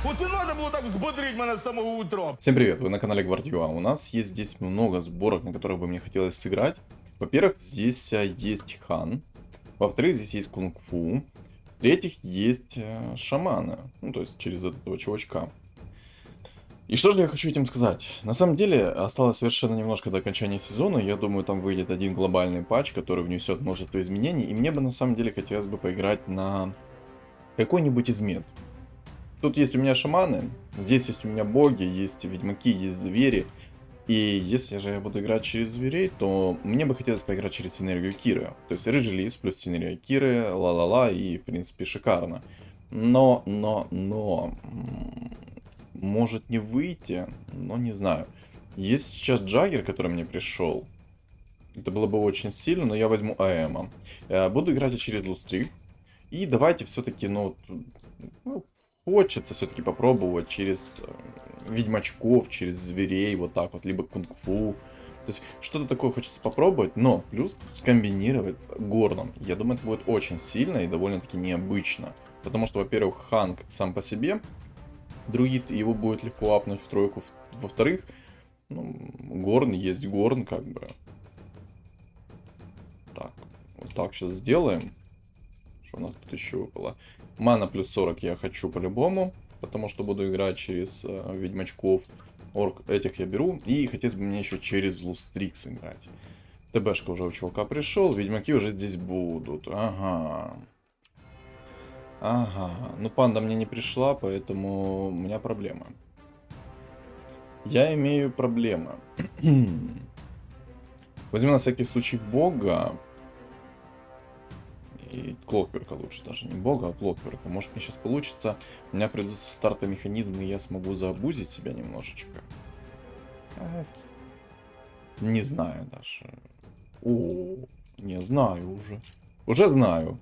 Оце надо было так взбодрить меня с самого утра. Всем привет, вы на канале Гвардиола. У нас есть здесь много сборок, на которых бы мне хотелось сыграть. Во-первых, здесь есть хан. Во-вторых, здесь есть кунг-фу. В-третьих, есть шаманы. Ну, то есть через этого чувачка. И что же я хочу этим сказать? На самом деле, осталось совершенно немножко до окончания сезона. Я думаю, там выйдет один глобальный патч, который внесет множество изменений. И мне бы на самом деле хотелось бы поиграть на какой-нибудь из мет. Тут есть у меня шаманы, здесь есть у меня боги, есть ведьмаки, есть звери. И если же я буду играть через зверей, то мне бы хотелось поиграть через синергию Киры. То есть рыжий лис плюс синергия Киры, ла-ла-ла, и в принципе шикарно. Но, может не выйти, но не знаю. Есть сейчас Джаггер, который мне пришел. Это было бы очень сильно, но я возьму АЭМа. Буду играть через Лустрик. И давайте все-таки, хочется все-таки попробовать через ведьмачков, через зверей, вот так вот, либо кунг-фу. То есть что-то такое хочется попробовать, но плюс скомбинировать с горном. Я думаю, это будет очень сильно и довольно-таки необычно. Потому что, во-первых, Ханг сам по себе, друид, его будет легко апнуть в тройку. Во-вторых, горн есть горн, как бы. Так, вот так сейчас сделаем. Что у нас тут еще выпало? Мана плюс 40 я хочу по-любому, потому что буду играть через ведьмачков. Орк этих я беру. И хотелось бы мне еще через Лустрикс играть. ТБшка уже у чувака пришел, ведьмаки уже здесь будут. Ага. Ну панда мне не пришла, поэтому у меня проблема. Я имею проблемы. Возьму на всякий случай бога. И Клокверка лучше, даже не бога, а Клокверка. Может мне сейчас получится. У меня придут со старта механизмы, и я смогу заобузить себя немножечко. Не знаю даже. Не знаю уже. Уже знаю.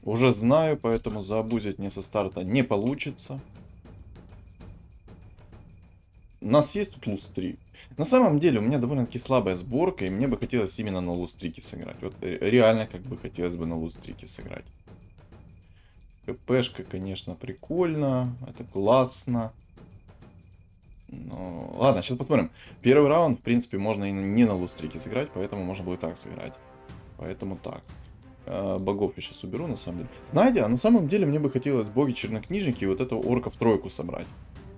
Уже знаю, поэтому заобузить мне со старта не получится. У нас есть тут Лустрик. На самом деле у меня довольно-таки слабая сборка, и мне бы хотелось именно на Лустрике сыграть. Вот реально как бы хотелось бы на Лустрике сыграть. КПшка, конечно, прикольно. Это классно. Но... Ладно, сейчас посмотрим. Первый раунд, в принципе, можно и не на Лустрике сыграть, поэтому можно будет так сыграть. Поэтому так. Богов я сейчас уберу, на самом деле. Знаете, а на самом деле мне бы хотелось боги чернокнижники и вот этого орка в тройку собрать.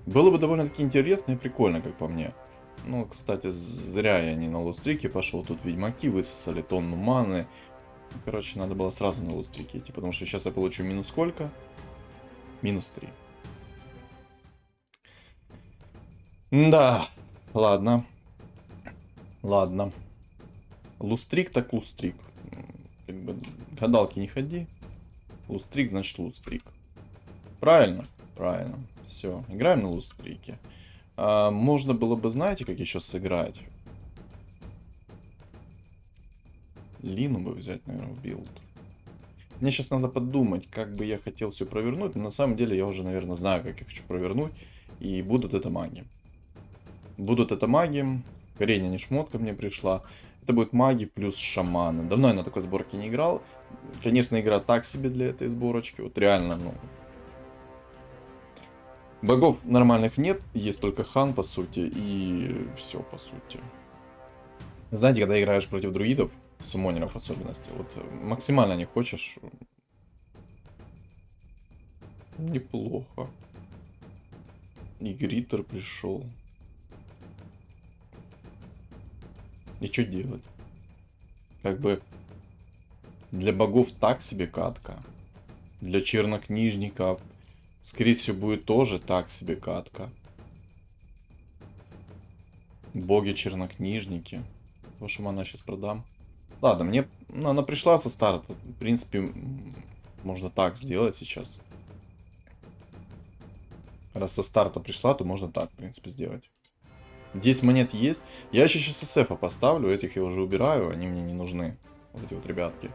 Было бы довольно-таки интересно и прикольно, как по мне. Ну, кстати, зря я не на Лустрике пошел. Тут ведьмаки высосали тонну маны. Короче, надо было сразу на Лустрике идти, потому что сейчас я получу минус сколько? Минус 3. Да, ладно. Ладно. Лустрик так Лустрик. Как бы гадалки не ходи. Лустрик значит Лустрик. Правильно? Правильно. Все, играем на Лустрике. Можно было бы, знаете, как еще сыграть? Лину бы взять, наверное, в билд. Мне сейчас надо подумать, как бы я хотел все провернуть. Но на самом деле я уже, наверное, знаю, как я хочу провернуть. И будут это маги. Будут это маги. Корень, не шмотка мне пришла. Это будет маги плюс шаманы. Давно я на такой сборке не играл. Конечно, игра так себе для этой сборочки. Вот реально, богов нормальных нет, есть только хан, по сути, и все, по сути. Знаете, когда играешь против друидов, суммонеров в особенности, вот максимально не хочешь... Неплохо. И Гриттер пришел. И что делать? Как бы для богов так себе катка. Для чернокнижников... Скорее всего, будет тоже так себе катка. Боги-чернокнижники. Вашу ману сейчас продам. Ладно, мне... она пришла со старта. В принципе, можно так сделать сейчас. Раз со старта пришла, то можно так, в принципе, сделать. 10 монет есть. Я еще сейчас СФа поставлю. Этих я уже убираю. Они мне не нужны. Вот эти вот ребятки.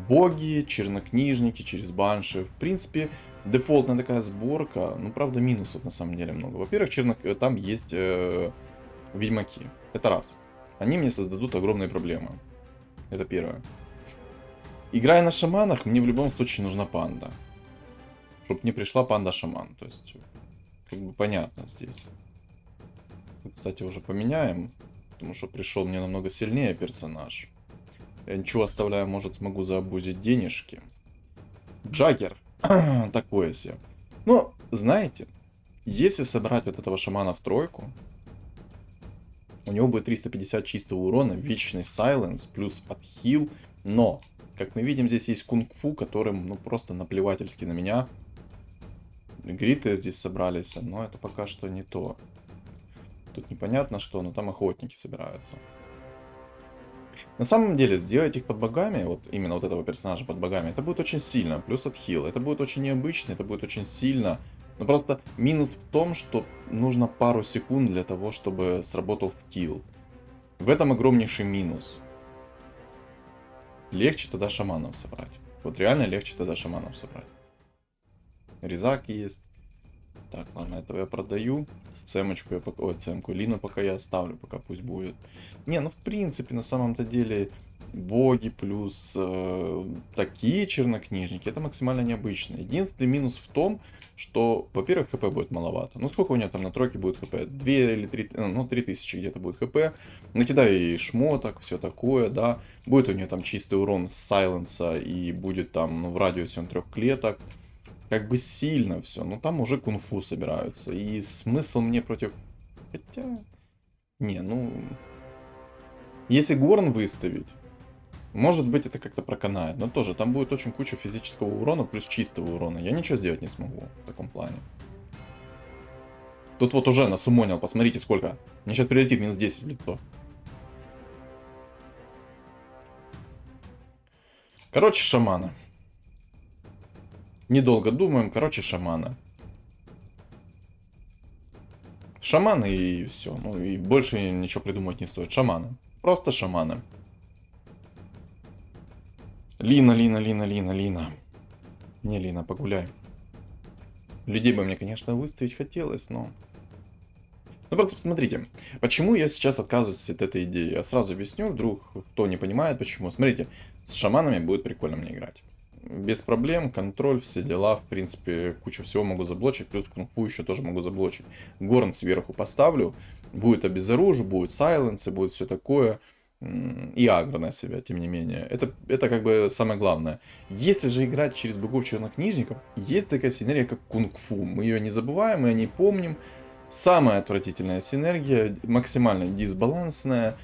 Боги, чернокнижники через банши. В принципе, дефолтная такая сборка. Ну, правда, минусов на самом деле много. Во-первых, там есть ведьмаки. Это раз. Они мне создадут огромные проблемы. Это первое. Играя на шаманах, мне в любом случае нужна панда. Чтоб не пришла панда-шаман. То есть, как бы понятно здесь. Кстати, уже поменяем. Потому что пришел мне намного сильнее персонаж. Я ничего оставляю, может, смогу заобузить денежки. Джаггер. Такое себе. Но, знаете, если собрать вот этого шамана в тройку, у него будет 350 чистого урона, вечный сайленс, плюс отхил. Но, как мы видим, здесь есть кунг-фу, которым, ну, просто наплевательски на меня. Гриты здесь собрались, но это пока что не то. Тут непонятно что, но там охотники собираются. На самом деле, сделать их под богами, вот именно вот этого персонажа под богами, это будет очень сильно. Плюс отхил. Это будет очень необычно, это будет очень сильно. Но просто минус в том, что нужно пару секунд для того, чтобы сработал скилл. В этом огромнейший минус. Легче тогда шаманов собрать. Вот реально легче тогда шаманов собрать. Резак есть. Так, ладно, этого я продаю. Цемочку я пока... Ой, цемку. Лину пока я оставлю, пока пусть будет. Не, ну в принципе, на самом-то деле, боги плюс такие чернокнижники, это максимально необычно. Единственный минус в том, что, во-первых, хп будет маловато. Ну, сколько у него там на тройке будет хп? 2 или 3, ну, 3000 где-то будет хп. Накидаю ей шмоток, все такое, да. Будет у нее там чистый урон с сайленса и будет там, ну, в радиусе он 3 клеток. Как бы сильно все, но там уже кунг-фу собираются. И смысл мне против... Хотя... Не, ну... Если Горн выставить, может быть это как-то проканает. Но тоже, там будет очень куча физического урона плюс чистого урона. Я ничего сделать не смогу в таком плане. Тут вот уже насумонил, посмотрите сколько. Мне сейчас прилетит минус 10 в лицо. Короче, шамана. Недолго думаем, короче, шамана. Шаманы и все. Ну и больше ничего придумать не стоит. Шаманы. Просто шаманы. Лина. Не, Лина, погуляй. Людей бы мне, конечно, выставить хотелось, но... Ну просто посмотрите, почему я сейчас отказываюсь от этой идеи. Я сразу объясню, вдруг кто не понимает почему. Смотрите, с шаманами будет прикольно мне играть. Без проблем, контроль, все дела, в принципе, кучу всего могу заблочить, плюс кунг-фу еще тоже могу заблочить. Горн сверху поставлю, будет обезоружу, будет сайленсы, будет все такое, и агро на себя, тем не менее. Это как бы самое главное. Если же играть через богов чернокнижников, есть такая синергия, как кунг-фу. Мы ее не забываем, мы о ней помним. Самая отвратительная синергия, максимально дисбалансная.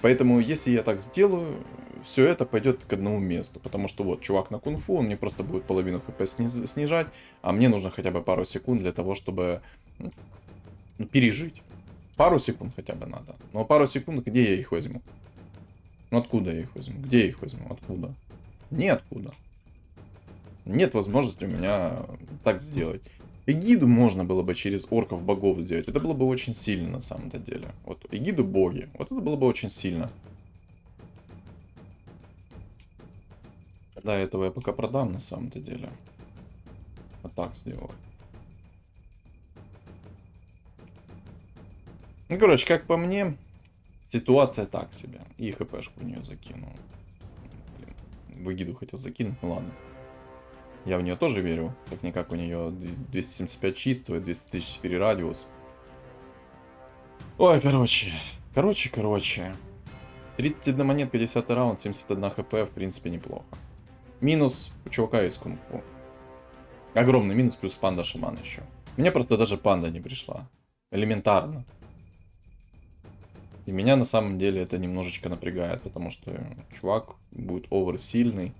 Поэтому, если я так сделаю, все это пойдет к одному месту. Потому что вот, чувак на кунг-фу, он мне просто будет половину хп снижать, а мне нужно хотя бы пару секунд для того, чтобы пережить. Пару секунд хотя бы надо. Но пару секунд, где я их возьму? Ну откуда я их возьму? Где я их возьму? Откуда? Ниоткуда. Нет возможности у меня так сделать. Эгиду можно было бы через орков богов сделать. Это было бы очень сильно на самом-то деле. Вот эгиду боги. Вот это было бы очень сильно. Да, этого я пока продам на самом-то деле. Вот так сделаю. Ну, короче, как по мне, ситуация так себе. И хпшку в нее закинул. Блин, в эгиду хотел закинуть, ну ладно. Я в нее тоже верю. Как-никак у нее 275 чистого, 234 радиус. Ой, короче. Короче. 31 монетка, 10 раунд, 71 хп, в принципе, неплохо. Минус у чувака есть кунг-фу. Огромный минус, плюс панда-шаман еще. Мне просто даже панда не пришла. Элементарно. И меня на самом деле это немножечко напрягает, потому что чувак будет овер сильный,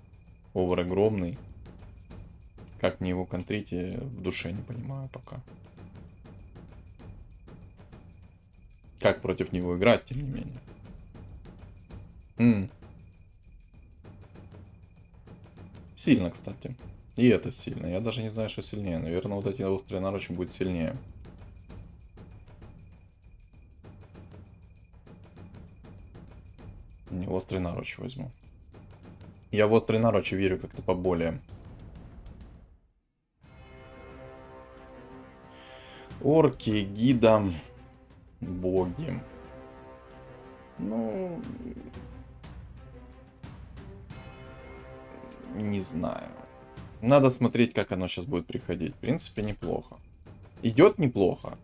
овер огромный. Как мне его контрить, я в душе не понимаю пока. Как против него играть, тем не менее. Сильно, кстати. И это сильно. Я даже не знаю, что сильнее. Наверное, вот эти острые наручи будет сильнее. Не, острый наруч возьму. Я в острый наруч верю как-то поболее. Орки, гида, боги. Ну... Не знаю. Надо смотреть, как оно сейчас будет приходить. В принципе, неплохо. Идет неплохо.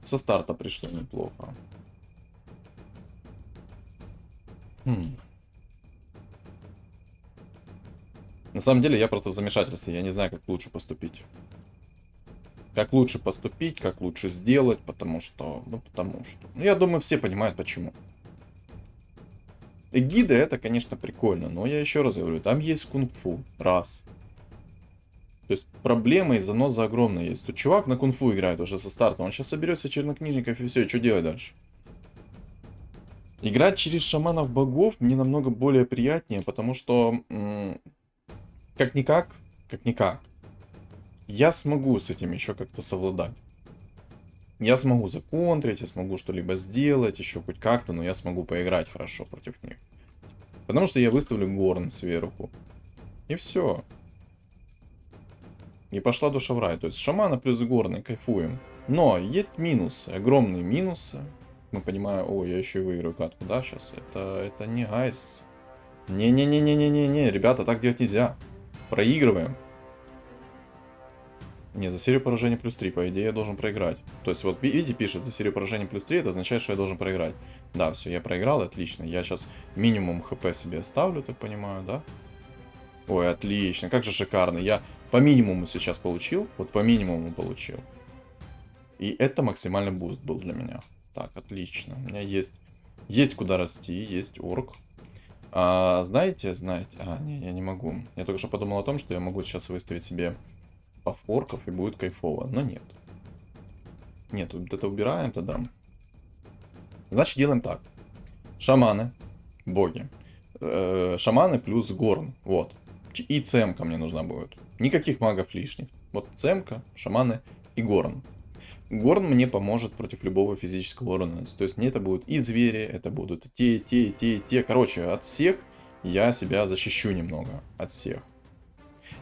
Со старта пришло неплохо. На самом деле, я просто в замешательстве. Я не знаю, как лучше поступить. Как лучше поступить, как лучше сделать, потому что... Ну, я думаю, все понимают, почему. Эгида это, конечно, прикольно, но я еще раз говорю, там есть кунг-фу. Раз. То есть проблемы и заноза огромные есть. Тут чувак на кунг-фу играет уже со старта. Он сейчас соберется чернокнижников и все, и что делать дальше? Играть через шаманов богов мне намного более приятнее, потому что... как-никак, я смогу с этим еще как-то совладать. Я смогу законтрить, я смогу что-либо сделать, еще хоть как-то, но я смогу поиграть хорошо против них. Потому что я выставлю горн сверху. И все. И пошла душа в рай. То есть шамана плюс горны, кайфуем. Но есть минусы, огромные минусы. Мы понимаем, о, я еще и выиграю катку, да, сейчас. Это не айс. Не-не-не-не-не-не-не, ребята, так делать нельзя. Проигрываем. Не, за серию поражений плюс 3, по идее, я должен проиграть. То есть, вот, видите, пишет, за серию поражений плюс 3, это означает, что я должен проиграть. Да, все, я проиграл, отлично. Я сейчас минимум хп себе ставлю, так понимаю, да? Ой, отлично, как же шикарно. Я по минимуму сейчас получил, вот по минимуму получил. И это максимальный буст был для меня. Так, отлично. У меня есть куда расти, есть орк. Знаете, не, я не могу. Я только что подумал о том, что я могу сейчас выставить себе орков и будет кайфово, но нет. Нет, вот это убираем тогда. Значит, делаем так. Шаманы, боги. Шаманы плюс горн, вот. И цемка мне нужна будет. Никаких магов лишних. Вот цемка, шаманы и горн. Горн мне поможет против любого физического урона. То есть мне это будут и звери, это будут и те. Короче, от всех я себя защищу немного. От всех.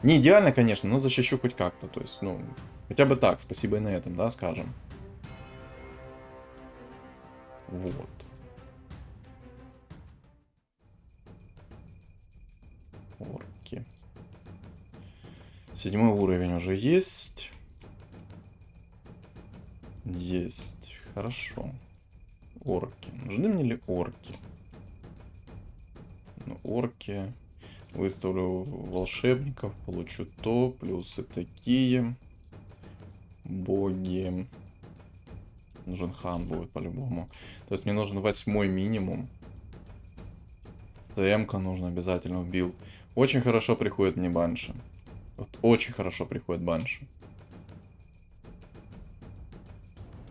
Не идеально, конечно, но защищу хоть как-то. То есть, ну, хотя бы так, спасибо и на этом, да, скажем. Вот. Орки. 7 уровень уже есть. Есть. Хорошо. Орки. Нужны мне ли орки? Ну, орки. Выставлю волшебников, получу то, плюсы такие. Боги. Нужен хан будет по-любому. То есть мне нужен 8 минимум. ЦМ-ка нужно обязательно в билд. Очень хорошо приходит мне банши. Вот очень хорошо приходит банши.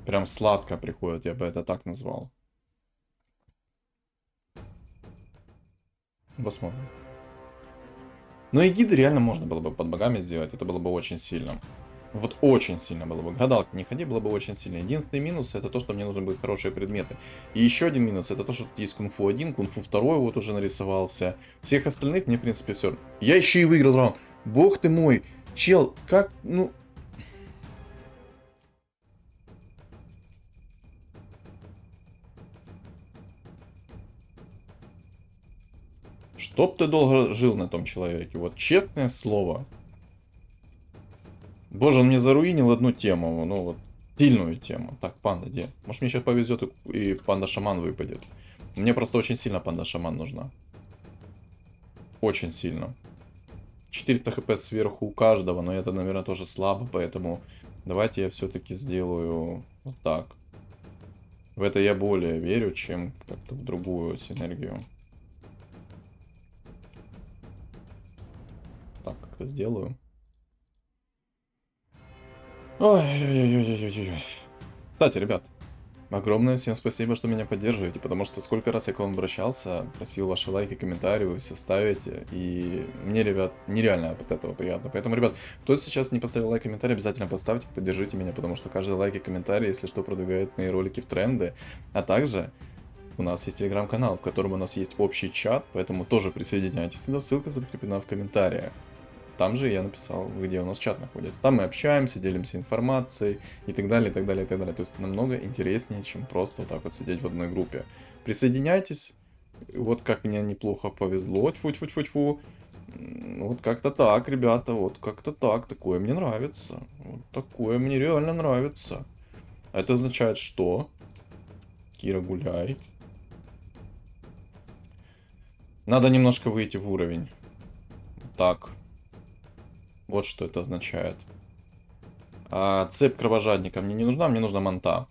Прям сладко приходит, я бы это так назвал. Посмотрим. Но и гиды реально можно было бы под богами сделать. Это было бы очень сильно. Вот очень сильно было бы. Гадалки не ходи, было бы очень сильно. Единственный минус это то, что мне нужны будут хорошие предметы. И еще один минус это то, что тут есть кунг-фу 1, кунг-фу 2 вот уже нарисовался. Всех остальных мне в принципе все. Я еще и выиграл раунд. Бог ты мой. Чел, как, ну... Чтоб ты долго жил на том человеке. Вот честное слово. Боже, он мне заруинил одну тему. Ну вот, сильную тему. Так, панда где? Может мне сейчас повезет и панда-шаман выпадет. Мне просто очень сильно панда-шаман нужна. Очень сильно. 400 хп сверху у каждого, но это, наверное, тоже слабо, поэтому давайте я все-таки сделаю вот так. В это я более верю, чем как-то в другую синергию. Так, как-то сделаю. Ой-ой-ой-ой-ой-ой. Кстати, ребят, огромное всем спасибо, что меня поддерживаете, потому что сколько раз я к вам обращался, просил ваши лайки, комментарии, вы все ставите, и мне, ребят, нереально от этого приятно. Поэтому, ребят, кто сейчас не поставил лайк, комментарий, обязательно поставьте, поддержите меня, потому что каждый лайк и комментарий, если что, продвигает мои ролики в тренды. А также у нас есть телеграм-канал, в котором у нас есть общий чат, поэтому тоже присоединяйтесь. Ссылка закреплена в комментариях. Там же я написал, где у нас чат находится. Там мы общаемся, делимся информацией и так далее, и так далее, и так далее. То есть намного интереснее, чем просто вот так вот сидеть в одной группе. Присоединяйтесь. Вот как мне неплохо повезло. Тьфу-тьфу-тьфу-тьфу. Вот как-то так, ребята, вот как-то так. Такое мне нравится. Вот такое мне реально нравится. А это означает что? Кира, гуляй. Надо немножко выйти в уровень. Так. Вот что это означает. А цепь кровожадника мне не нужна, мне нужна манта.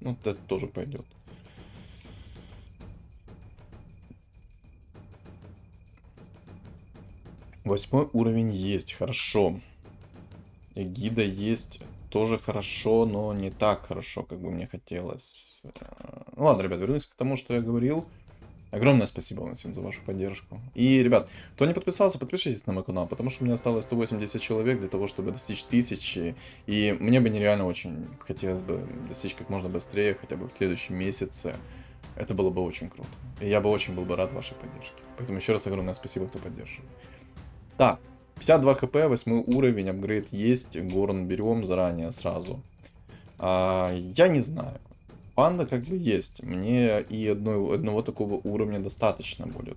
Ну, вот это тоже пойдет. Восьмой уровень есть, хорошо. Эгида есть, тоже хорошо, но не так хорошо, как бы мне хотелось. Ну ладно, ребят, вернусь к тому, что я говорил. Огромное спасибо вам всем за вашу поддержку. И, ребят, кто не подписался, подпишитесь на мой канал, потому что у меня осталось 180 человек для того, чтобы достичь 1000. И мне бы нереально очень хотелось бы достичь как можно быстрее, хотя бы в следующем месяце. Это было бы очень круто. И я бы очень был бы рад вашей поддержке. Поэтому еще раз огромное спасибо, кто поддерживает. Так, 52 хп, 8 уровень, апгрейд есть, горн берем заранее сразу. Я не знаю. Панда как бы есть. Мне и одного такого уровня достаточно будет.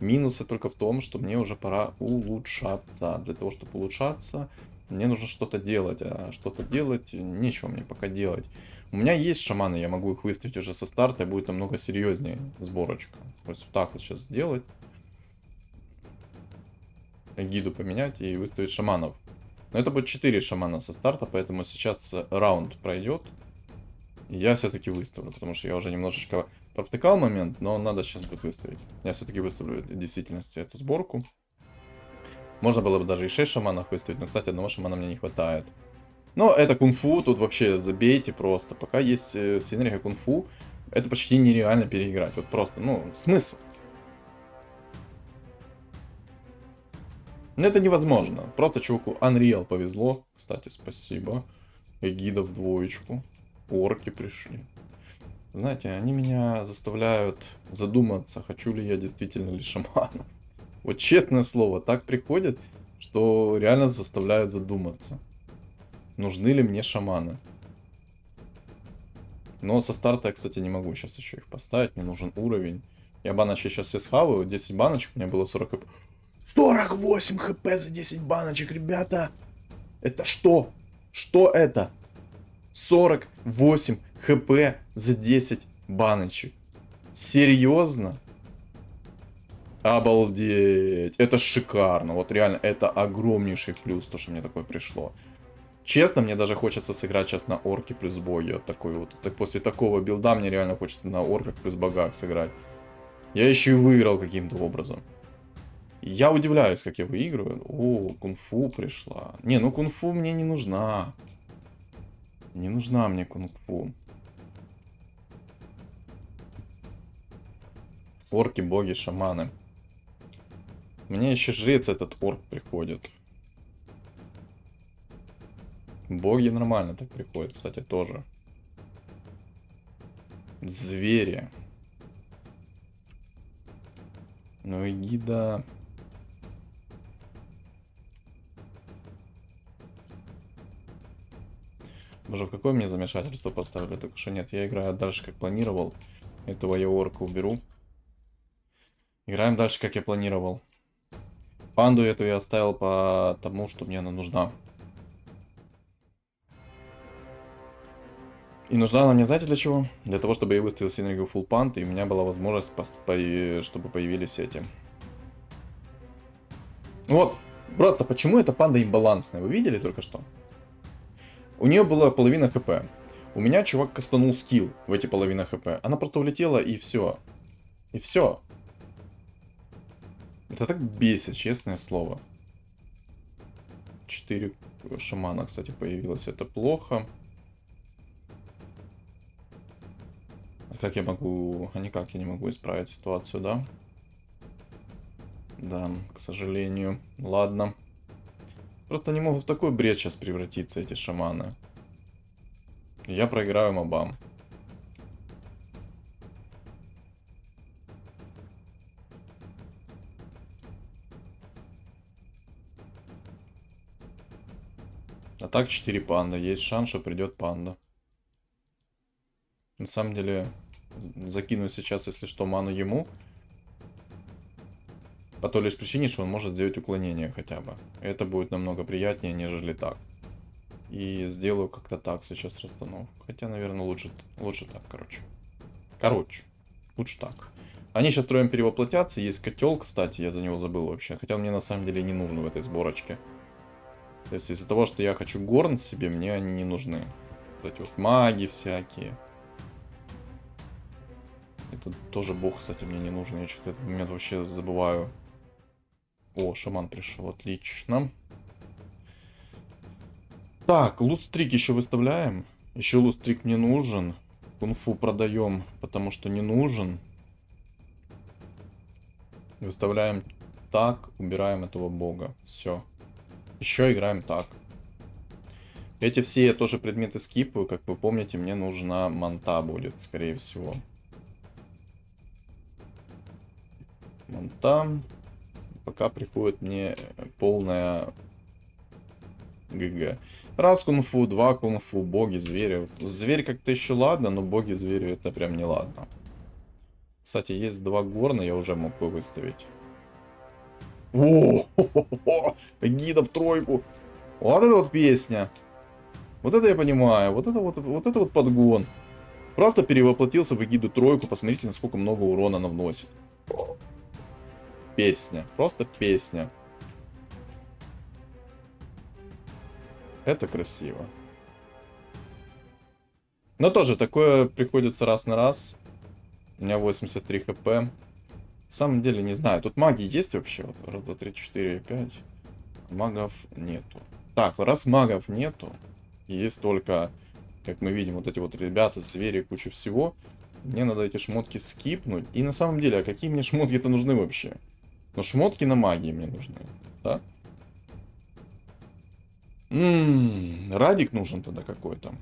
Минусы только в том, что мне уже пора улучшаться. Для того, чтобы улучшаться, мне нужно что-то делать. А что-то делать, нечего мне пока делать. У меня есть шаманы, я могу их выставить уже со старта, и будет намного серьезнее сборочка. То есть вот так вот сейчас сделать. Гиду поменять и выставить шаманов. Но это будет 4 шамана со старта, поэтому сейчас раунд пройдет. И я все-таки выставлю, потому что я уже немножечко провтыкал момент, но надо сейчас будет выставить. Я все-таки выставлю в действительности эту сборку. Можно было бы даже и 6 шаманов выставить, но, кстати, одного шамана мне не хватает. Но это кунг-фу, тут вообще забейте просто. Пока есть синергия кунг-фу, это почти нереально переиграть. Вот просто, ну, смысл. Но это невозможно. Просто чуваку Unreal повезло. Кстати, спасибо. Эгида в двоечку. Орки пришли. Знаете, они меня заставляют задуматься, хочу ли я действительно ли шамана. Вот честное слово, так приходит, что реально заставляют задуматься. Нужны ли мне шаманы? Но со старта я, кстати, не могу сейчас еще их поставить. Мне нужен уровень. Я баночки сейчас все схаваю. 10 баночек, у меня было 40 хп. 48 хп за 10 баночек, ребята! Это что? Что это? 48 хп за 10 баночек. Серьезно? Обалдеть. Это шикарно. Вот реально, это огромнейший плюс, то, что мне такое пришло. Честно, мне даже хочется сыграть сейчас на орке плюс боги. Вот такой вот. Так после такого билда мне реально хочется на орках плюс богах сыграть. Я еще и выиграл каким-то образом. Я удивляюсь, как я выигрываю. О, кунг-фу пришла. Не, ну кунг-фу мне не нужна. Не нужна мне кунг-фу. Орки, боги, шаманы. Мне еще жрец этот орк приходит. Боги нормально так приходят, кстати, тоже. Звери. Ну и гида. Боже, в какое мне замешательство поставили? Только что нет, я играю дальше, как планировал. Этого я орка уберу. Играем дальше, как я планировал. Панду эту я оставил по тому, что мне она нужна. И нужна она мне, знаете, для чего? Для того, чтобы я выставил синергию Full Pant, и у меня была возможность, чтобы появились эти. Вот, просто почему эта панда имбалансная? Вы видели только что? У нее была половина хп. У меня чувак кастанул скилл в эти половина хп. Она просто улетела и все. И все. Это так бесит, честное слово. 4 шамана, кстати, появилось. Это плохо. А как я могу... А никак я не могу исправить ситуацию, да? Да, к сожалению. Ладно. Просто не могут в такой бред сейчас превратиться эти шаманы. Я проиграю мобам. А так 4 панда. Есть шанс, что придет панда. На самом деле, закину сейчас, если что, ману ему. По той лишь причине, что он может сделать уклонение хотя бы. Это будет намного приятнее, нежели так. И сделаю как-то так сейчас расстановку. Хотя, наверное, лучше так, короче. Лучше так. Они сейчас втроем перевоплотятся. Есть котел, кстати, я за него забыл вообще. Хотя он мне на самом деле не нужен в этой сборочке. То есть из-за того, что я хочу горн себе, мне они не нужны. Вот эти вот маги всякие. Это тоже бог, кстати, мне не нужен. Я что-то этот момент вообще забываю. О, шаман пришел, отлично. Так, лут-стрик еще выставляем. Еще лут-стрик мне нужен. Кунг-фу продаем, потому что не нужен. Выставляем так, убираем этого бога. Все. Еще играем так. Эти все я тоже предметы скипаю. Как вы помните, мне нужна манта будет, скорее всего. Манта. Пока приходит мне полная ГГ. Раз кунг-фу, два кунг-фу, боги, звери. Зверь как-то еще ладно, но боги, звери это прям не ладно. Кстати, есть два горна, я уже мог бы выставить. О, гида в тройку. Вот это вот песня. Вот это я понимаю. Вот это вот подгон. Просто перевоплотился в эгиду тройку. Посмотрите, насколько много урона она вносит. Песня. Просто песня. Это красиво. Но тоже такое приходится раз на раз. У меня 83 хп. На самом деле не знаю. Тут маги есть вообще? Вот, раз, два, три, четыре, пять. Магов нету. Так, раз магов нету. Есть только, как мы видим, вот эти вот ребята, звери, куча всего. Мне надо эти шмотки скипнуть. И на самом деле, а какие мне шмотки-то нужны вообще? Ну, шмотки на магии мне нужны. Да? Радик нужен тогда какой-то.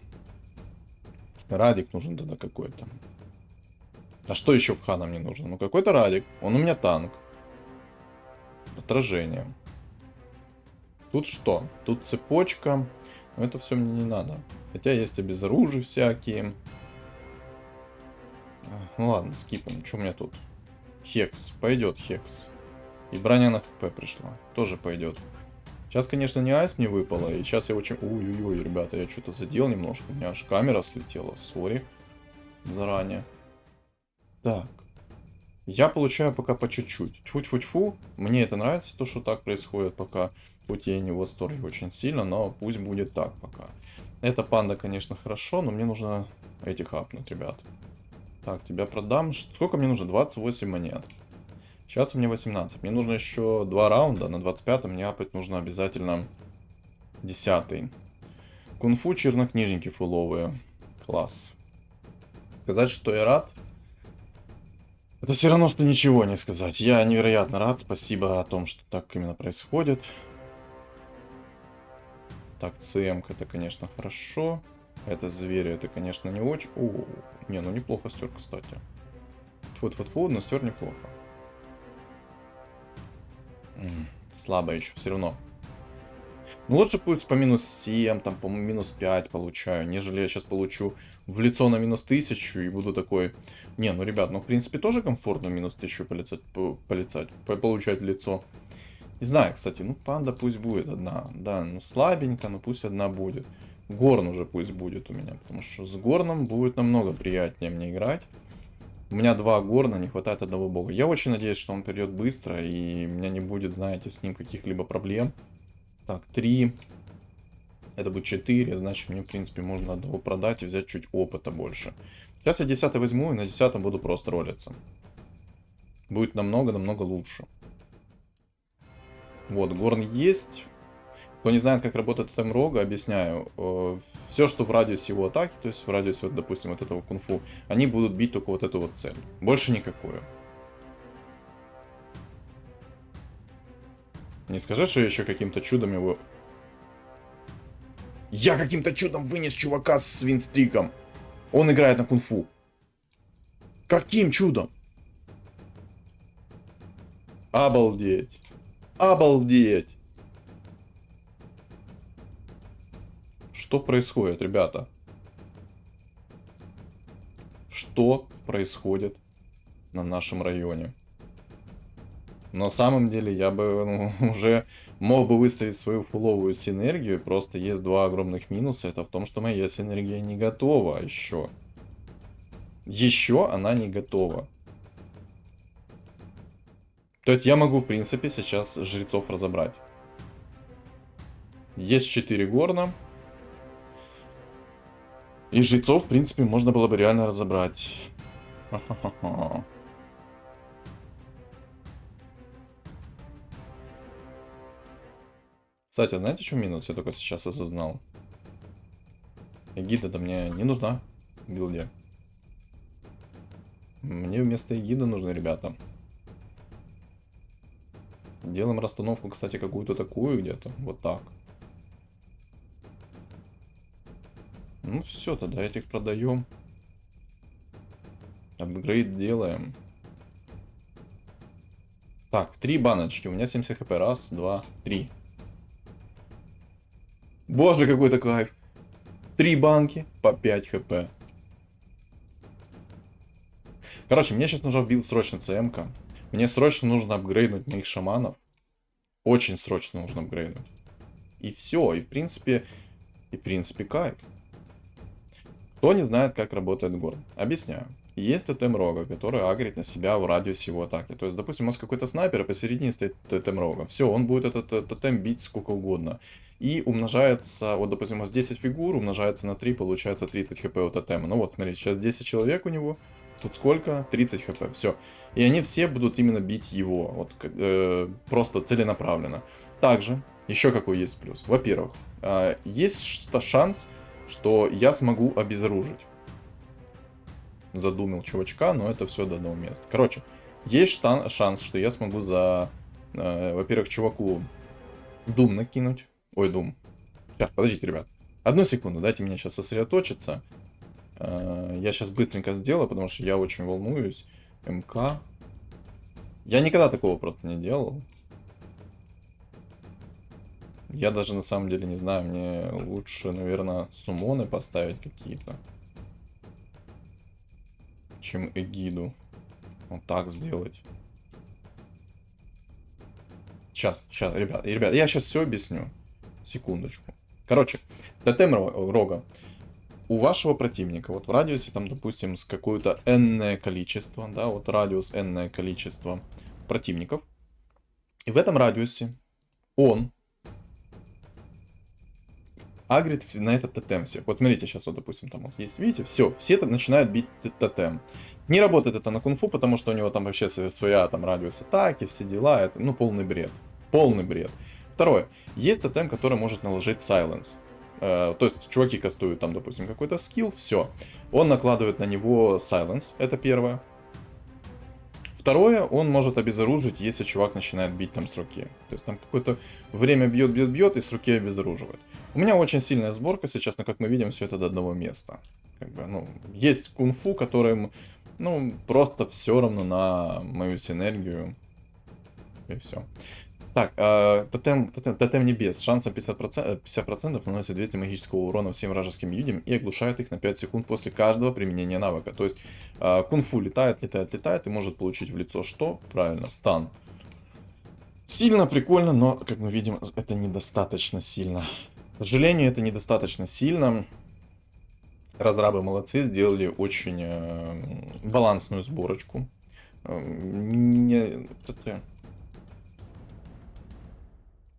Радик нужен тогда какой-то. А что еще в хана мне нужно? Ну, какой-то радик. Он у меня танк. Отражение. Тут что? Тут цепочка. Но это все мне не надо. Хотя есть обезоружи всякие. Ну ладно, скипом. Что у меня тут? Хекс. Пойдет хекс. И броня на хп пришла. Тоже пойдет. Сейчас, конечно, не айс мне выпало. И сейчас я очень... Ой-ой-ой, ребята, я что-то задел немножко. У меня аж камера слетела. Сори. Заранее. Так. Я получаю пока по чуть-чуть. Тьфу-тьфу-тьфу. Мне это нравится, то, что так происходит пока. Хоть я и не в восторге очень сильно, но пусть будет так пока. Эта панда, конечно, хорошо, но мне нужно этих апнуть, ребят. Так, тебя продам. Сколько мне нужно? 28 монет. Сейчас у меня 18. Мне нужно еще 2 раунда. На 25-м мне апать нужно обязательно 10-й. Кунг-фу чернокнижники фуловые. Класс. Сказать, что я рад? Это все равно, что ничего не сказать. Я невероятно рад. Спасибо о том, что так именно происходит. Так, ЦМ это, конечно, хорошо. Это звери, это, конечно, не очень. О, не, ну неплохо стер, кстати. Тьфу-тьфу-тьфу, но стер неплохо. Слабо еще, все равно. Ну лучше пусть по минус 7, там по минус 5 получаю, нежели я сейчас получу в лицо на минус 1000 и буду такой... Не, ну ребят, ну в принципе тоже комфортно минус 1000 получать в лицо. Не знаю, кстати, ну панда пусть будет одна. Да, ну слабенько, но пусть одна будет. Горн уже пусть будет у меня, потому что с горном будет намного приятнее мне играть. У меня 2 горна, не хватает одного бога. Я очень надеюсь, что он придет быстро, и у меня не будет, знаете, с ним каких-либо проблем. Так, 3. Это будет 4, значит, мне, в принципе, можно одного продать и взять чуть опыта больше. Сейчас я 10 возьму, и на 10 буду просто ролиться. Будет намного-намного лучше. Вот, горн есть. Кто не знает, как работает таймрога, объясняю. Все, что в радиусе его атаки, то есть в радиусе, вот, допустим, вот этого кунг-фу, они будут бить только вот эту вот цель. Больше никакую. Не скажи, что я еще каким-то чудом его... Я каким-то чудом вынес чувака с винстриком. Он играет на кунг-фу. Каким чудом? Обалдеть. Обалдеть. Что происходит, ребята? Что происходит на нашем районе? На самом деле я бы уже мог бы выставить свою фуловую синергию. Просто есть два огромных минуса. Это в том, что моя синергия не готова еще. Еще она не готова. То есть я могу, в принципе, сейчас жрецов разобрать. Есть 4 горна. И жрецов, в принципе, можно было бы реально разобрать. Ха-ха-ха. Кстати, знаете, что минус? Я только сейчас осознал. Эгида-то мне не нужна в билде. Мне вместо эгиды нужны ребята. Делаем расстановку, кстати, какую-то такую где-то. Вот так. Ну все, тогда этих продаем. Апгрейд делаем. Так, 3 баночки. У меня 70 хп. Раз, два, три. Боже, какой-то кайф. 3 банки по 5 хп. Короче, мне сейчас нужно билд срочно ЦМ-ка. Мне срочно нужно апгрейднуть моих шаманов. Очень срочно нужно апгрейднуть. И все. И в принципе кайф. Кто не знает, как работает горн? Объясняю. Есть тотем рога, который агрит на себя в радиусе его атаки. То есть, допустим, у нас какой-то снайпер, и посередине стоит тотем рога. Все, он будет этот тотем бить сколько угодно. И умножается, вот, допустим, у нас 10 фигур, умножается на 3, получается 30 хп у тотема. Ну вот, смотрите, сейчас 10 человек у него. Тут сколько? 30 хп, все. И они все будут именно бить его. Вот, просто целенаправленно. Также, еще какой есть плюс. Во-первых, есть шанс, что я смогу обезоружить. Задумал чувачка, но это все до одного места. Короче, есть шанс, что я смогу во-первых, чуваку дум накинуть. Ой, дум. Сейчас, подождите, ребят. Одну секунду, дайте мне сейчас сосредоточиться. Я сейчас быстренько сделаю, потому что я очень волнуюсь. МК. Я никогда такого просто не делал. Я даже на самом деле не знаю, мне лучше, наверное, суммоны поставить какие-то, чем эгиду. Вот так сделать. Сейчас, ребят, я сейчас все объясню. Секундочку. Короче, тотем рога. У вашего противника, вот в радиусе, там, допустим, с какое-то n количество, да, вот радиус n количество противников. И в этом радиусе он агрит на этот тотем все. Вот смотрите, сейчас вот, допустим, там вот есть, видите, все это начинают бить тотем. Не работает это на кунфу, потому что у него там вообще своя там радиус атаки, все дела, это, ну, полный бред. Полный бред. Второе. Есть тотем, который может наложить silence. То есть чуваки кастуют там, допустим, какой-то скилл, все. Он накладывает на него silence, это первое. Второе, он может обезоружить, если чувак начинает бить там с руки. То есть там какое-то время бьет и с руки обезоруживает. У меня очень сильная сборка сейчас, но как мы видим, все это до одного места. Как бы, ну, есть кунфу, которым, ну, просто все равно на мою синергию. И все. Так, тотем небес. Шансом 50% наносит 200 магического урона всем вражеским юнитам и оглушает их на 5 секунд после каждого применения навыка. То есть кунфу летает и может получить в лицо что? Правильно, стан. Сильно, прикольно, но, как мы видим, это недостаточно сильно. К сожалению, это недостаточно сильно. Разрабы молодцы, сделали очень балансную сборочку.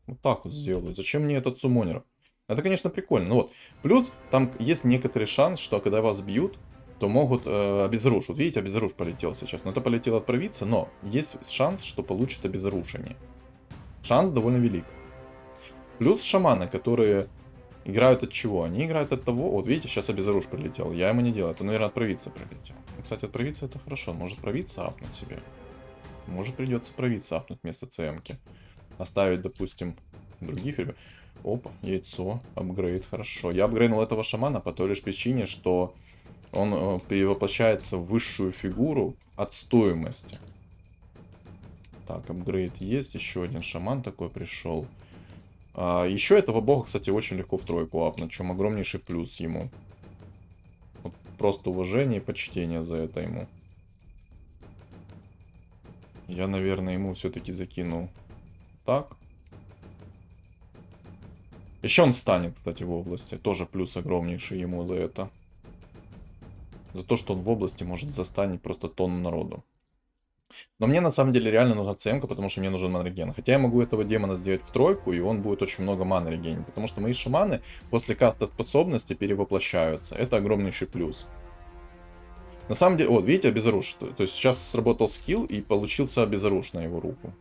Вот так вот сделаю. Зачем мне этот суммонер? Это, конечно, прикольно. Ну вот. Плюс там есть некоторый шанс, что когда вас бьют, то могут обезоружить. Вот видите, обезоруж полетел сейчас. Но это полетело отправиться, но есть шанс, что получит обезоружение. Шанс довольно велик. Плюс шаманы, которые играют от чего? Они играют от того... Вот видите, сейчас обезоруж прилетел. Я ему не делаю. Это, наверное, отправиться прилетел. Кстати, отправиться это хорошо. Может правиться апнуть себе. Может придется правиться апнуть вместо ЦМ-ки. Оставить, допустим, других ребят. Опа, яйцо, апгрейд, хорошо. Я апгрейднул этого шамана по той лишь причине, что он перевоплощается в высшую фигуру от стоимости. Так, апгрейд есть, еще один шаман такой пришел. Еще этого бога, кстати, очень легко в тройку апнуть, чем огромнейший плюс ему. Вот просто уважение и почтение за это ему. Я, наверное, ему все-таки закину так. Еще он станет, кстати, в области. Тоже плюс огромнейший ему за это. За то, что он в области может застанить просто тонну народу. Но мне на самом деле реально нужна ЦМ-ка, потому что мне нужен манреген. Хотя я могу этого демона сделать в тройку, и он будет очень много маны регенить. Потому что мои шаманы после каста способности перевоплощаются. Это огромнейший плюс. На самом деле, вот, видите, обезоруш. То есть сейчас сработал скилл и получился обезоруш на его руку.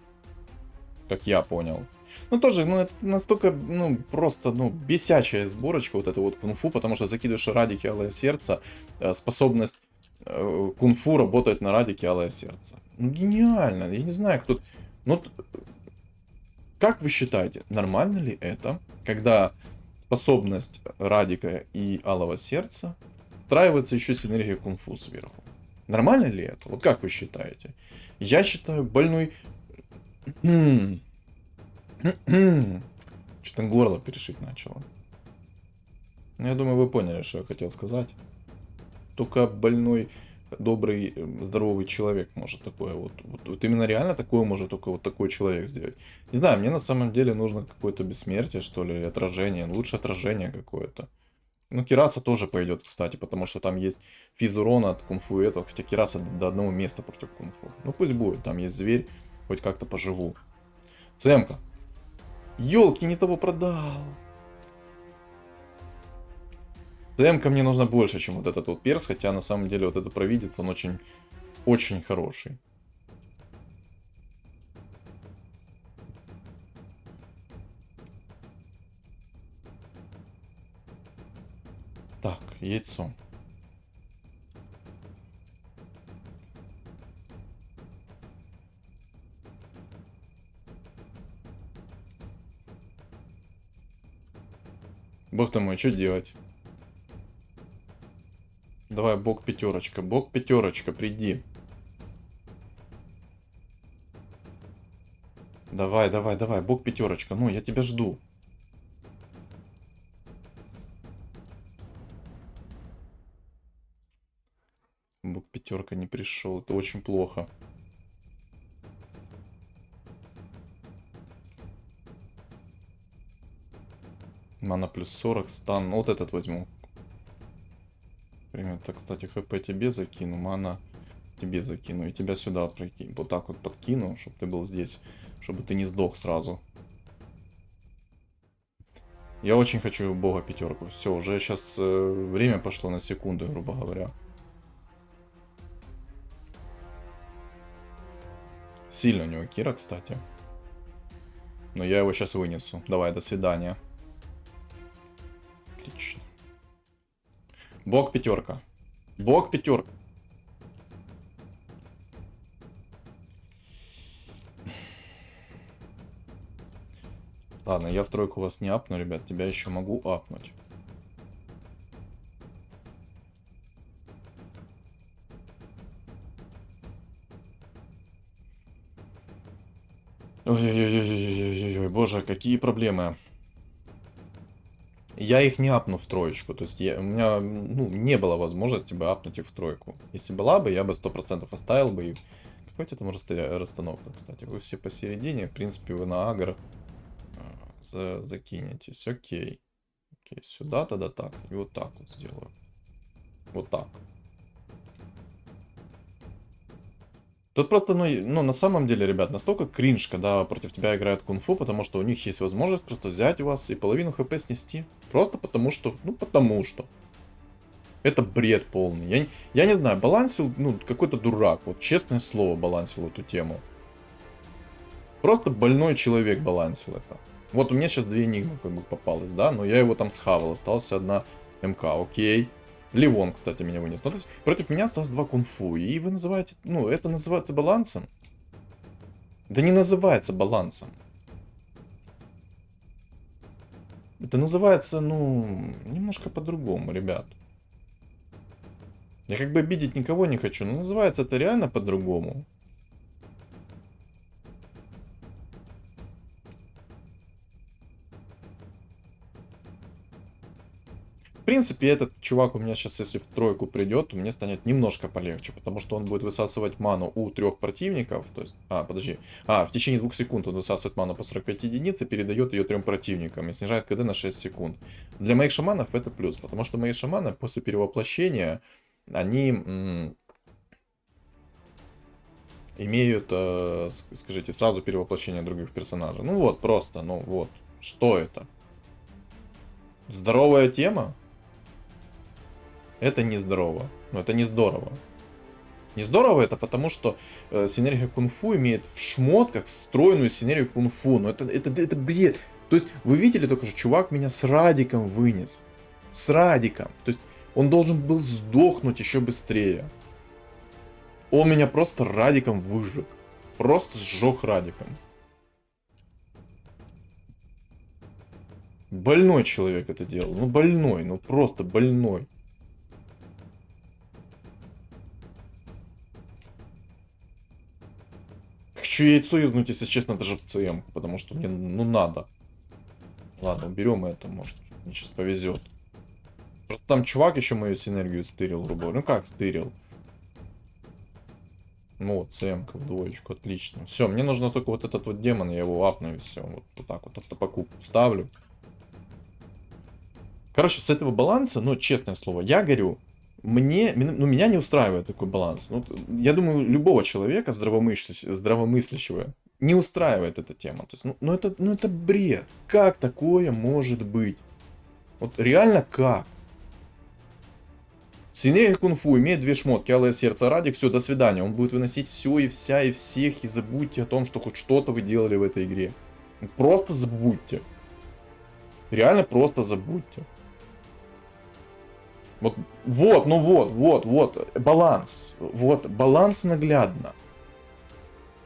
Как я понял. Ну, тоже, ну, это настолько, ну, просто, ну, бесячая сборочка, вот эта вот кунг-фу, потому что закидываешь радики Алое Сердце, способность кунг-фу работает на радике Алое Сердце. Ну, гениально, я не знаю, кто... Ну, как вы считаете, нормально ли это, когда способность радика и Алого Сердца встраивается еще синергия кунг-фу сверху? Нормально ли это? Вот как вы считаете? Я считаю, больной... Что-то горло перешить начало. Ну, я думаю, вы поняли, что я хотел сказать. Только больной, добрый, здоровый человек может такое вот именно реально такое может только вот такой человек сделать. Не знаю, мне на самом деле нужно какое-то бессмертие, что ли, или отражение. Лучше отражение какое-то. Ну, Кираса тоже пойдет, кстати, потому что там есть физ урона от кунг-фу и этого, хотя Кираса до одного места против кунг-фу. Ну, пусть будет, там есть зверь, хоть как-то поживу. Цемка. Ёлки, не того продал. ЦМ-ка мне нужно больше, чем вот этот вот перс, хотя на самом деле вот это провидец, он очень, очень хороший. Так, яйцо. Бог ты мой, что делать? Давай, бог пятерочка. Бог пятерочка, приди. Давай, давай, давай, бог пятерочка. Ну, я тебя жду. Бог пятерка не пришел. Это очень плохо. Мана плюс 40, стан. Вот этот возьму. Примерно, так, кстати, хп тебе закину, мана тебе закину. И тебя сюда пройти. Вот так вот подкину, чтобы ты был здесь. Чтобы ты не сдох сразу. Я очень хочу бога пятерку. Все, уже сейчас время пошло на секунду, грубо говоря. Сильно у него Кира, кстати. Но я его сейчас вынесу. Давай, до свидания. Отлично. Бог пятерка. Бог пятерка. Ладно, я в тройку вас не апну, ребят. Тебя еще могу апнуть. Ой-ой-ой-ой-ой-ой-ой, боже, какие проблемы. Я их не апну в троечку, то есть у меня ну, не было возможности бы апнуть их в тройку. Если была бы, я бы 100% оставил бы их. Какой там расстановка, кстати? Вы все посередине, в принципе, вы на агро закинетесь. Окей. Окей, сюда тогда так, и вот так вот сделаю. Вот так. Тут просто, ну, на самом деле, ребят, настолько кринж, когда против тебя играют кунг-фу, потому что у них есть возможность просто взять вас и половину хп снести. Просто потому что, ну, потому что. Это бред полный. Я не знаю, балансил, ну, какой-то дурак. Вот честное слово, балансил эту тему. Просто больной человек балансил это. Вот у меня сейчас две энигмы как бы попалось, да, но я его там схавал, осталась одна МК, окей. Ливон, кстати, меня вынес. Ну, то есть против меня осталось два кунг-фу. И вы называете, ну, это называется балансом? Да не называется балансом. Это называется, ну, немножко по-другому, ребят. Я как бы обидеть никого не хочу, но называется это реально по-другому. В принципе, этот чувак у меня сейчас, если в тройку придет, то мне станет немножко полегче, потому что он будет высасывать ману у 3 противников, то есть, подожди, в течение 2 секунд он высасывает ману по 45 единиц и передает ее 3 противникам и снижает КД на 6 секунд. Для моих шаманов это плюс, потому что мои шаманы после перевоплощения, они имеют, скажите, сразу перевоплощение других персонажей. Ну вот, просто, ну вот, что это? Здоровая тема? Это не здорово. Ну, это не здорово. Не здорово это потому, что синергия кунг-фу имеет в шмотках встроенную синергию кунг-фу. Но это бред. То есть, вы видели только что, чувак меня с радиком вынес. С радиком. То есть, он должен был сдохнуть еще быстрее. Он меня просто радиком выжег. Просто сжег радиком. Больной человек это делал. Ну, больной. Ну, просто больной. Хочу яйцо юзнуть, если честно, даже в ЦМ, потому что мне, ну, надо. Ладно, уберем это, может, мне сейчас повезет. Просто там чувак еще мою синергию стырил, грубо говоря. Ну как стырил? Ну вот, ЦМ-ка в двоечку, отлично. Все, мне нужно только вот этот вот демон, я его апну и все. Вот так вот автопокупку ставлю. Короче, с этого баланса, ну, честное слово, я горю. Меня не устраивает такой баланс. Ну, я думаю, любого человека здравомыслящего не устраивает эта тема. То есть, это бред. Как такое может быть? Вот реально как? Синергия кунг-фу имеет 2 шмотки, алое сердце, радик, все, до свидания. Он будет выносить все и вся и всех, и забудьте о том, что хоть что-то вы делали в этой игре. Просто забудьте. Реально просто забудьте. Вот, баланс. Вот, баланс наглядно.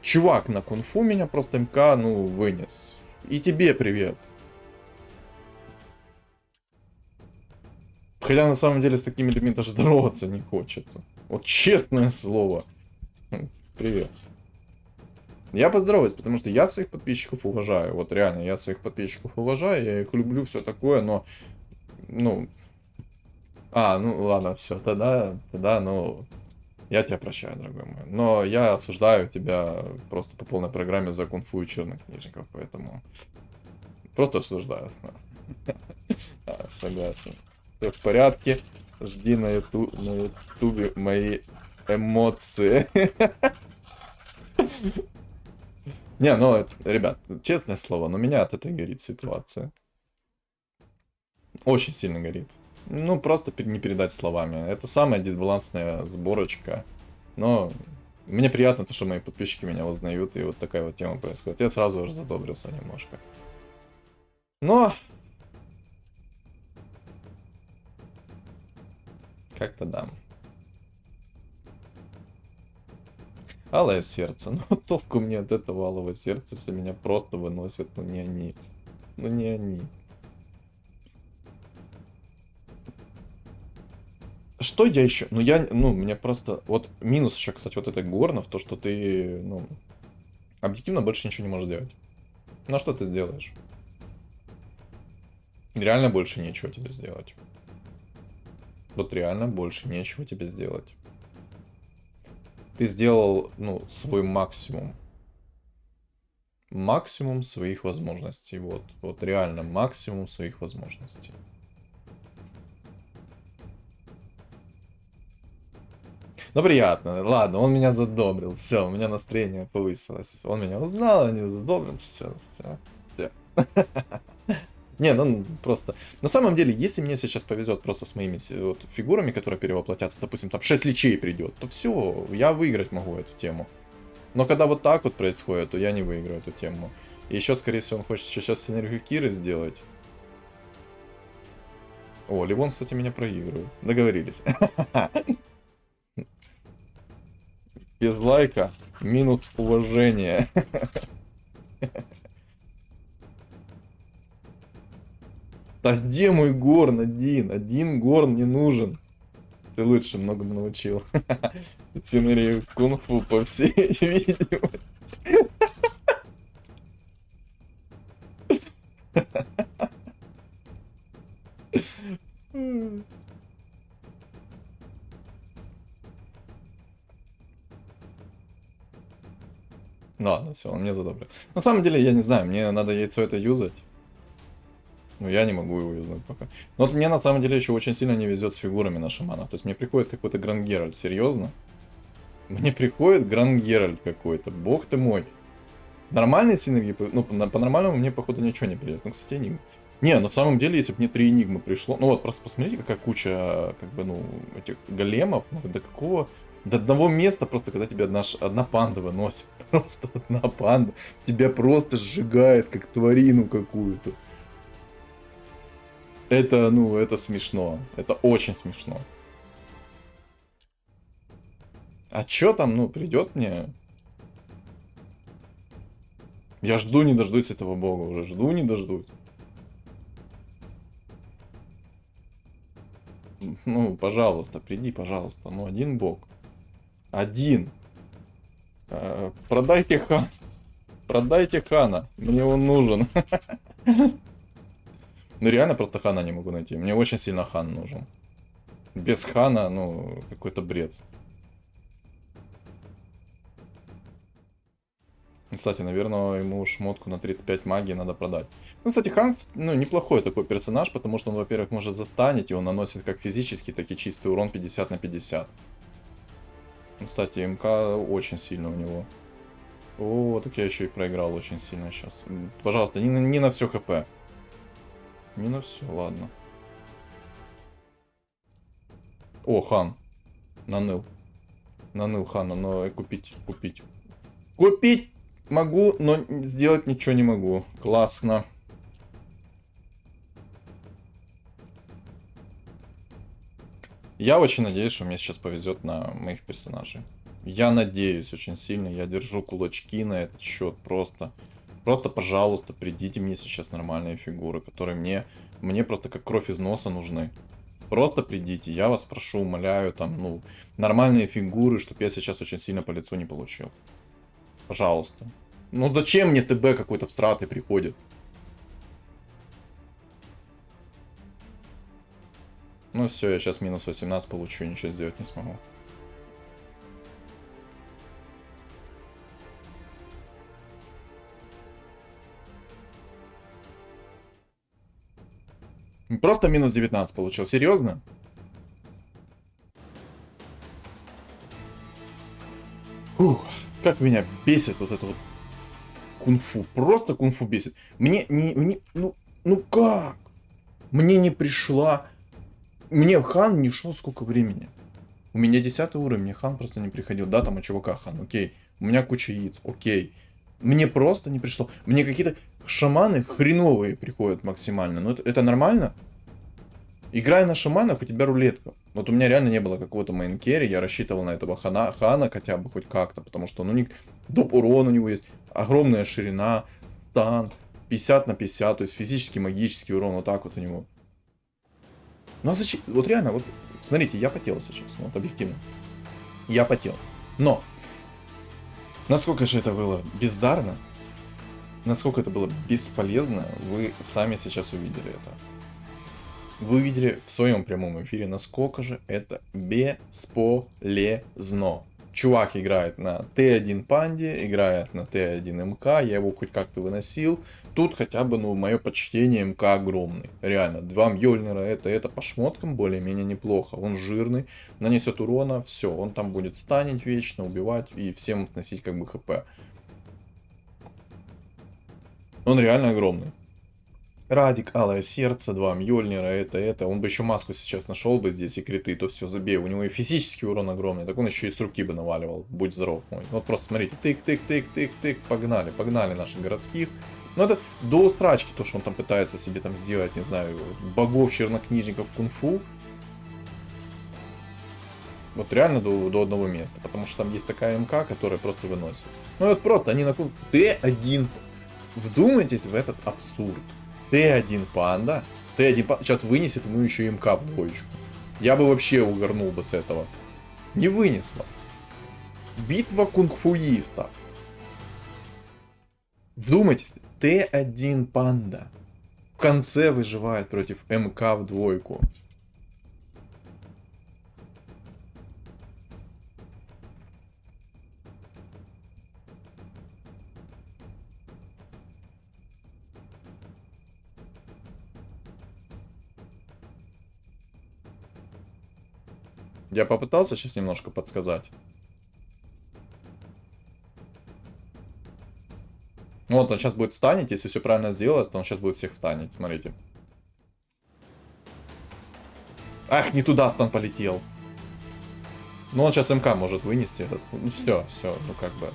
Чувак на кунг-фу меня просто МК, ну, вынес. И тебе привет. Хотя на самом деле с такими людьми даже здороваться не хочется. Вот честное слово. Привет. Я поздороваюсь, потому что я своих подписчиков уважаю. Вот реально, я своих подписчиков уважаю, я их люблю, все такое, но... Ну... ну ладно, все, тогда, ну... Я тебя прощаю, дорогой мой. Но я осуждаю тебя просто по полной программе за кунг-фу и чернокнижников, поэтому... Просто осуждаю. Согласен. Все в порядке. Жди на ютубе мои эмоции. Не, ну, ребят, честное слово, но меня от этой горит ситуация. Очень сильно горит. Ну, просто не передать словами. Это самая дисбалансная сборочка. Но мне приятно то, что мои подписчики меня узнают, и вот такая вот тема происходит. Я сразу уже задобрился немножко. Но... Как-то да. Алое сердце. Ну, толку мне от этого алого сердца, если меня просто выносят. Ну, не они. Ну, не они. Что я еще? Ну, мне просто... Вот минус еще, кстати, вот этой горна в то, что ты, ну, объективно больше ничего не можешь делать. Ну, а что ты сделаешь? Реально больше нечего тебе сделать. Вот реально больше нечего тебе сделать. Ты сделал, ну, свой максимум. Максимум своих возможностей. Вот реально максимум своих возможностей. Ну, приятно. Ладно, он меня задобрил. Все, у меня настроение повысилось. Он меня узнал, он меня задобрил. Все. Не, ну просто... На самом деле, если мне сейчас повезет просто с моими вот, фигурами, которые перевоплотятся, допустим, там 6 личей придет, то все, я выиграть могу эту тему. Но когда вот так вот происходит, то я не выиграю эту тему. И еще, скорее всего, он хочет сейчас синергию Киры сделать. О, Ливон, кстати, меня проигрывает. Договорились. Без лайка минус уважение. Да где мой горн один? Один горн не нужен. Ты лучше многому научил. Сценарий кунг-фу по всей видимости. Ладно, все, он мне задобрил. На самом деле, я не знаю, мне надо яйцо это юзать. Но я не могу его юзнуть пока. Но вот мне на самом деле еще очень сильно не везет с фигурами на шамана. То есть мне приходит какой-то Гранд Геральт, серьезно? Мне приходит Гранд Геральт какой-то, бог ты мой. Нормальные синергии, ну, по-нормальному мне, походу, ничего не придет. Ну, кстати, энигма. Не, на самом деле, если бы мне 3 энигмы пришло... Ну вот, просто посмотрите, какая куча, как бы, ну, этих големов. Ну, до какого... До одного места просто, когда тебе одна панда выносит. Просто одна панда. Тебя просто сжигает, как тварину какую-то. Это, ну, это смешно. Это очень смешно. А чё там, ну, придет мне? Я жду не дождусь этого бога уже. Жду не дождусь. Ну, пожалуйста, приди, пожалуйста. Ну, один бог. Один. Продайте хан. Продайте хана. Мне он нужен. Ну, реально просто хана не могу найти. Мне очень сильно хан нужен. Без хана, ну, какой-то бред. Кстати, наверное, ему шмотку на 35 магии надо продать. Ну, кстати, хан, ну, неплохой такой персонаж, потому что он, во-первых, может застанить, и он наносит как физический, так и чистый урон 50 на 50. Ну, кстати, МК очень сильно у него. О, так я еще и проиграл очень сильно сейчас. Пожалуйста, не на все хп. Не на все, ладно. О, хан. Наныл. Наныл хана, но купить. Купить могу, но сделать ничего не могу. Классно. Я очень надеюсь, что мне сейчас повезет на моих персонажей. Я надеюсь очень сильно. Я держу кулачки на этот счет. Просто, пожалуйста, придите мне сейчас нормальные фигуры, которые мне просто как кровь из носа нужны. Просто придите, я вас прошу, умоляю, там, ну, нормальные фигуры, чтобы я сейчас очень сильно по лицу не получил. Пожалуйста. Ну зачем мне ТБ какой-то всратый приходит? Ну все, я сейчас минус 18 получу, ничего сделать не смогу. Просто минус 19 получил, серьезно? Фух, как меня бесит вот это вот кунг-фу. Просто кунг-фу бесит. Ну как? Мне не пришла... Мне хан не шел сколько времени. У меня 10 уровень, мне хан просто не приходил. Да, там у чувака хан, окей. У меня куча яиц, окей. Мне просто не пришло. Мне какие-то шаманы хреновые приходят максимально. Но это нормально? Играя на шаманах, у тебя рулетка. Вот у меня реально не было какого-то мейн-керри. Я рассчитывал на этого хана хотя бы хоть как-то. Потому что, ну, доп урон у него есть. Огромная ширина, стан. 50 на 50. То есть физический, магический урон. Вот так вот у него. Ну а зачем? Вот реально, вот смотрите, я потел сейчас. Вот объективно. Я потел. Но. Насколько же это было бездарно. Насколько это было бесполезно. Вы сами сейчас увидели это. Вы видели в своем прямом эфире, насколько же это бесполезно. Чувак играет на Т1 панде, играет на Т1 МК, я его хоть как-то выносил. Тут хотя бы, ну, мое почтение, МК огромный. Реально, 2 Мьёльнира, это по шмоткам более-менее неплохо. Он жирный, нанесет урона, все, он там будет станить вечно, убивать и всем сносить как бы хп. Он реально огромный. Радик, Алое Сердце, 2 Мьёльнира, это. Он бы еще маску сейчас нашел бы здесь и криты, то все, забей. У него и физический урон огромный, так он еще и с руки бы наваливал. Будь здоров мой. Вот просто смотрите, тык, погнали наших городских. Ну это до устрачки, то, что он там пытается себе там сделать, не знаю, богов, чернокнижников, кунг-фу. Вот реально до одного места, потому что там есть такая МК, которая просто выносит. Ну вот просто, они на кунг... Т1. Вдумайтесь в этот абсурд. Т1 панда. Т1 панда. Сейчас вынесет ему еще и МК в двоечку. Я бы вообще угорнул бы с этого. Не вынесла. Битва кунг-фуистов. Вдумайтесь. Т1 панда. В конце выживает против МК в двойку. Я попытался сейчас немножко подсказать. Вот, он сейчас будет станить, если все правильно сделалось, то он сейчас будет всех станить, смотрите. Ах, не туда стан полетел. Ну, он сейчас МК может вынести. Ну, все, ну как бы.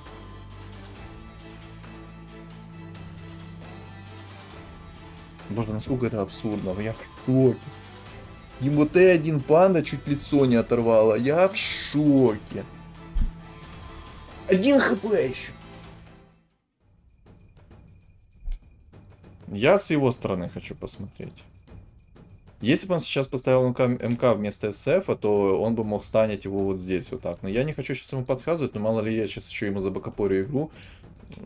Боже, насколько это абсурдно, я в шоке. Ему Т1 панда чуть лицо не оторвало, я в шоке. 1 хп еще. Я с его стороны хочу посмотреть. Если бы он сейчас поставил МК вместо СФ, то он бы мог станить его вот здесь вот так. Но я не хочу сейчас ему подсказывать, но мало ли я сейчас еще ему забакапорю игру.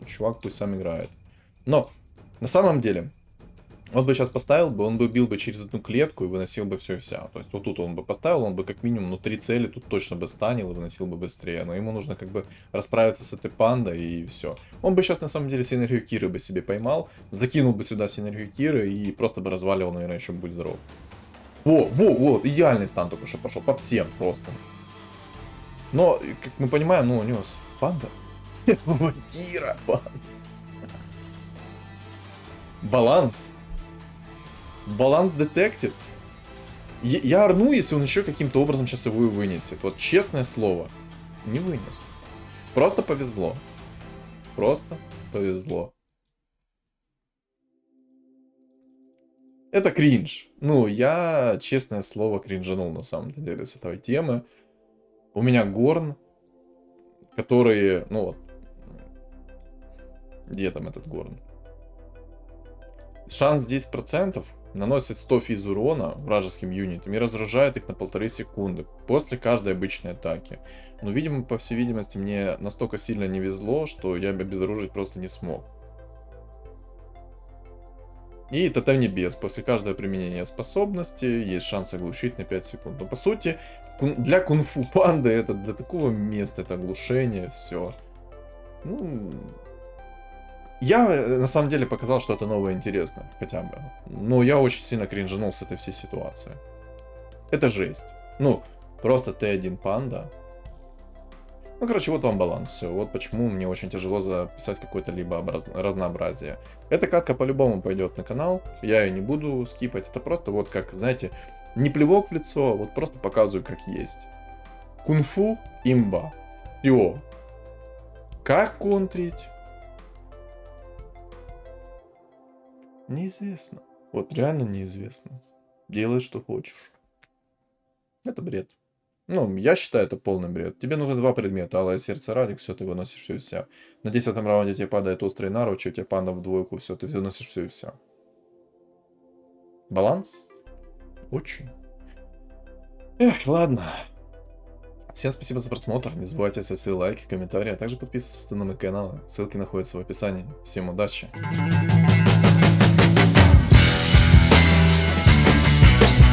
Чувак пусть сам играет. Но, на самом деле, он бы сейчас поставил бы, он бы бил бы через одну клетку и выносил бы все и вся. То есть вот тут он бы поставил, он бы как минимум, ну, 3 цели тут точно бы станил и выносил бы быстрее. Но ему нужно как бы расправиться с этой пандой и все. Он бы сейчас на самом деле синергию Киры бы себе поймал, закинул бы сюда синергию Киры и просто бы разваливал, наверное, еще будь здоров. Во, идеальный стан только что пошел, по всем просто. Но, как мы понимаем, ну, у него панда. Кира, панда. Баланс. Баланс детектит. Я орну, если он еще каким-то образом сейчас его и вынесет. Вот честное слово. Не вынес. Просто повезло. Просто повезло. Это кринж. Ну, я, честное слово, кринжанул на самом деле с этой темы. У меня Горн, который, ну вот. Где там этот Горн? Шанс 10%. Наносит 100 физ урона вражеским юнитам и разоружает их на 1,5 секунды после каждой обычной атаки. Но, видимо, по всей видимости, мне настолько сильно не везло, что я обезоружить просто не смог. И тотем небес. После каждого применения способности есть шанс оглушить на 5 секунд. Но, по сути, для кунг-фу панды это для такого места, это оглушение, все. Ну... Я, на самом деле, показал, что это новое интересно, хотя бы. Но я очень сильно кринжанул с этой всей ситуации. Это жесть. Ну, просто Т1 панда. Ну, короче, вот вам баланс, все. Вот почему мне очень тяжело записать какое-то либо разнообразие. Эта катка по-любому пойдет на канал, я ее не буду скипать. Это просто вот как, знаете, не плевок в лицо, вот просто показываю, как есть. Кунг-фу, имба. Все. Как контрить? Неизвестно. Вот реально неизвестно. Делай, что хочешь. Это бред. Ну, я считаю, это полный бред. Тебе нужно 2 предмета. Алое сердце, радик, все, ты выносишь все и вся. На 10-м раунде тебе падает острый наручи, у тебя панда в двойку, все, ты выносишь все и вся. Баланс? Очень. Эх, ладно. Всем спасибо за просмотр. Не забывайте ставить свои лайки, комментарии, а также подписываться на мой канал. Ссылки находятся в описании. Всем удачи.